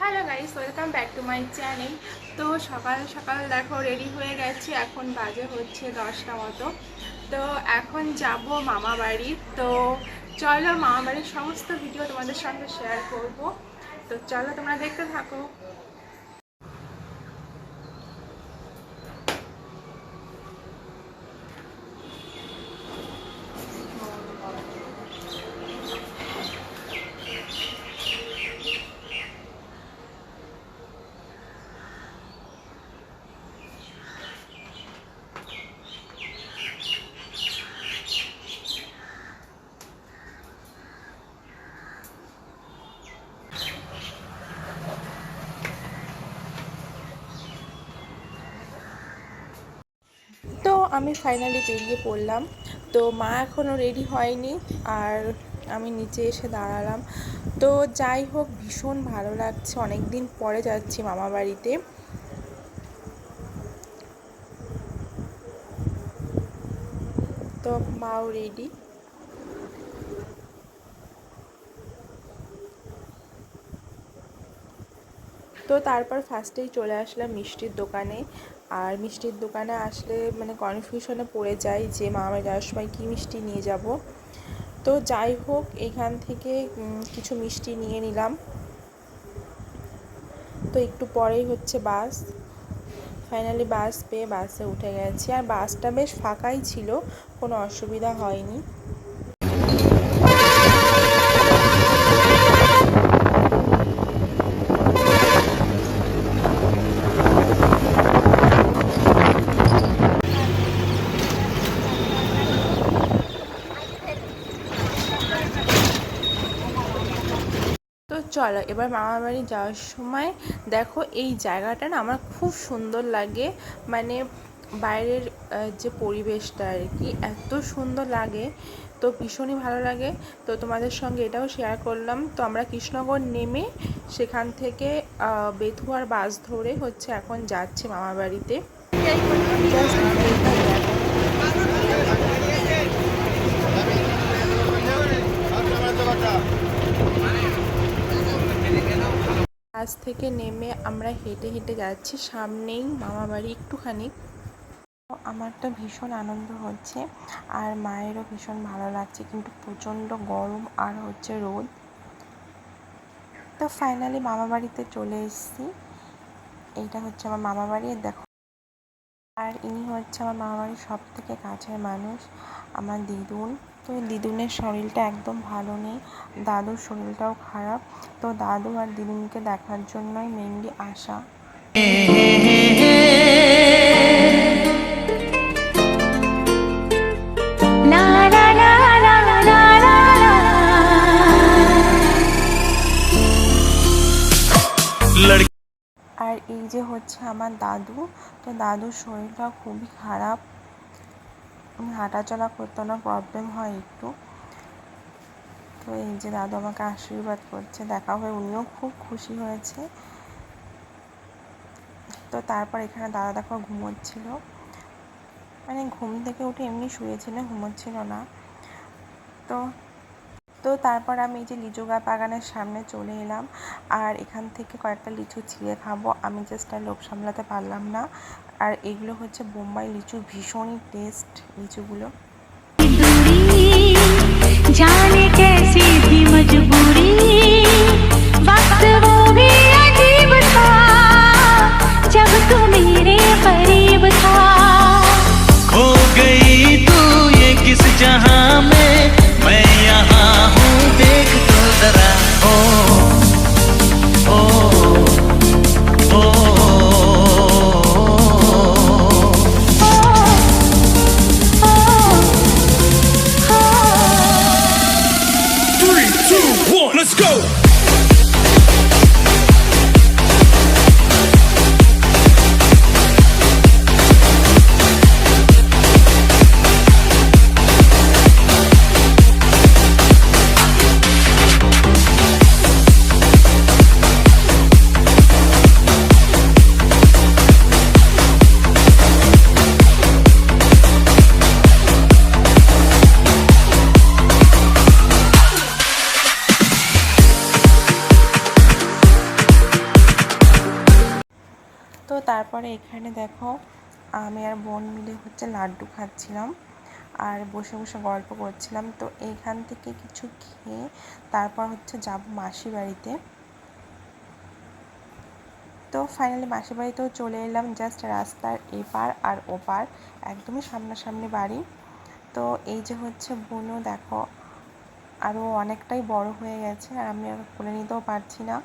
Hello guys, welcome back to my channel. তো সকাল সকাল দেখো রেডি হয়ে গেছি, এখন বাজে হচ্ছে 10টা মতো। তো এখন যাব মামা বাড়ি। তো চলো মামা বাড়ির সমস্ত ভিডিও তোমাদের সঙ্গে শেয়ার করব। তো চলো তোমরা দেখতে থাকো। তো আমি ফাইনালি বেরিয়ে পড়লাম। তো মা এখনও রেডি হয়নি, আর আমি নিচে এসে দাঁড়ালাম। তো যাই হোক, ভীষণ ভালো লাগছে, অনেক দিন পরে যাচ্ছি মামা বাড়িতে। তো মাও রেডি। তো তারপর ফার্স্টেই চলে আসলাম মিষ্টির দোকানে। আর মিষ্টির দোকানে আসলে মানে কনফিউশনে পড়ে যাই যে মামা যাওয়ার সময় কী মিষ্টি নিয়ে যাব। তো যাই হোক, এখান থেকে কিছু মিষ্টি নিয়ে নিলাম। তো একটু পরেই হচ্ছে বাস। ফাইনালি বাস পেয়ে বাসে উঠে গেছি, আর বাসটা বেশ ফাঁকাই ছিল, কোনো অসুবিধা হয়নি। তো চলো এবার মামার বাড়ি যাওয়ার সময় দেখো, এই জায়গাটা না আমার খুব সুন্দর লাগে। মানে বাইরের যে পরিবেশটা আর কি, এত সুন্দর লাগে, তো ভীষণই ভালো লাগে। তো তোমাদের সঙ্গে এটাও শেয়ার করলাম। তো আমরা কৃষ্ণনগর নেমে সেখান থেকে বেথুয়ার বাস ধরে হচ্ছে এখন যাচ্ছি মামার বাড়িতে। বাস থেকে নেমে আমরা হেঁটে হেঁটে যাচ্ছি, সামনেই মামা বাড়ি একটুখানি। আমার তো ভীষণ আনন্দ হচ্ছে, আর মায়েরও ভীষণ ভালো লাগছে, কিন্তু প্রচণ্ড গরম আর হচ্ছে রোদ। তো ফাইনালি মামা বাড়িতে চলে এসেছি। এইটা হচ্ছে আমার মামা বাড়ি, দেখো। আর ইনি হচ্ছে আমার মামা বাড়ির সব থেকে কাছের মানুষ, আমার দিদুন। তো দিদুনের শরীরটা একদম ভালো নেই, দাদুর শরীরটাও খারাপ। তো দাদু আর দিদুনকে দেখার জন্যই মেনলি আসা। আর এই যে হচ্ছে আমার দাদু। তো দাদুর শরীরটা খুবই খারাপ, হাঁটাচলা করতে না প্রবলেম হয় একটু। তো এই যে দাদু আমাকে আশীর্বাদ করছে, দেখা হয়ে উনিও খুব খুশি হয়েছে। তো তারপর এখানে দাদা দেখো ঘুমোচ্ছিল, মানে ঘুম থেকে উঠে এমনি শুয়েছিল, ঘুমোচ্ছিল না। তো তো তারপর আমি এই যে লিচু বাগানের সামনে চলে এলাম, আর এখান থেকে কয়েকটা লিচু ছিঁড়ে খাবো। আমি জাস্ট আর লোভ সামলাতে পারলাম না। আর এগুলো হচ্ছে বোম্বাই লিচু, ভীষণই টেস্ট লিচুগুলো। जाने कैसी थी मजबूरी, वक्त वो भी अजीब था, जब तू मेरे करीब था। खो गई तू ये किस जहां में, मैं यहाँ हूँ देख तो जरा। ओ ओ ओ, let's go! তারপরে এখানে দেখো আমি আর বোন মিলে হচ্ছে লাড্ডু খাচ্ছিলাম আর বসে বসে গল্প করছিলাম। তো এইখান থেকে কিছু খেয়ে তারপর হচ্ছে যাব মাসির বাড়িতে। তো ফাইনালি মাসির বাড়িতেও চলে এলাম, জাস্ট রাস্তার এপার আর ওপার, একদমই সামনাসামনি বাড়ি। তো এই যে হচ্ছে বোনও দেখো আরও অনেকটাই বড় হয়ে গেছে আর আমি আর কোলে নিতেও পারছি না।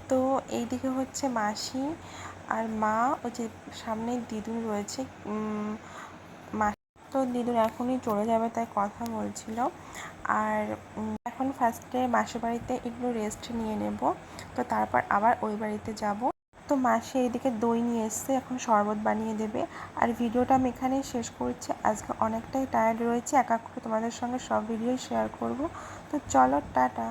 তো এইদিকে হচ্ছে মাসি আর মা, ওই যে সামনে দিদুন রয়েছে, মাসি তো দিদুন এখনই চলে যাবে তাই কথা বলছিল। আর এখন ফার্স্টে মাসির বাড়িতে একটু রেস্ট নিয়ে নেব, তো তারপর আবার ওই বাড়িতে যাব। তো মাসি এইদিকে দই নিয়ে এসছে, এখন শরবত বানিয়ে দেবে। আর ভিডিওটা আমি এখানেই শেষ করছি, আজকে অনেকটাই টায়ার্ড রয়েছে, এক এক করে তোমাদের সঙ্গে সব ভিডিওই শেয়ার করব। তো চলো, টাটা।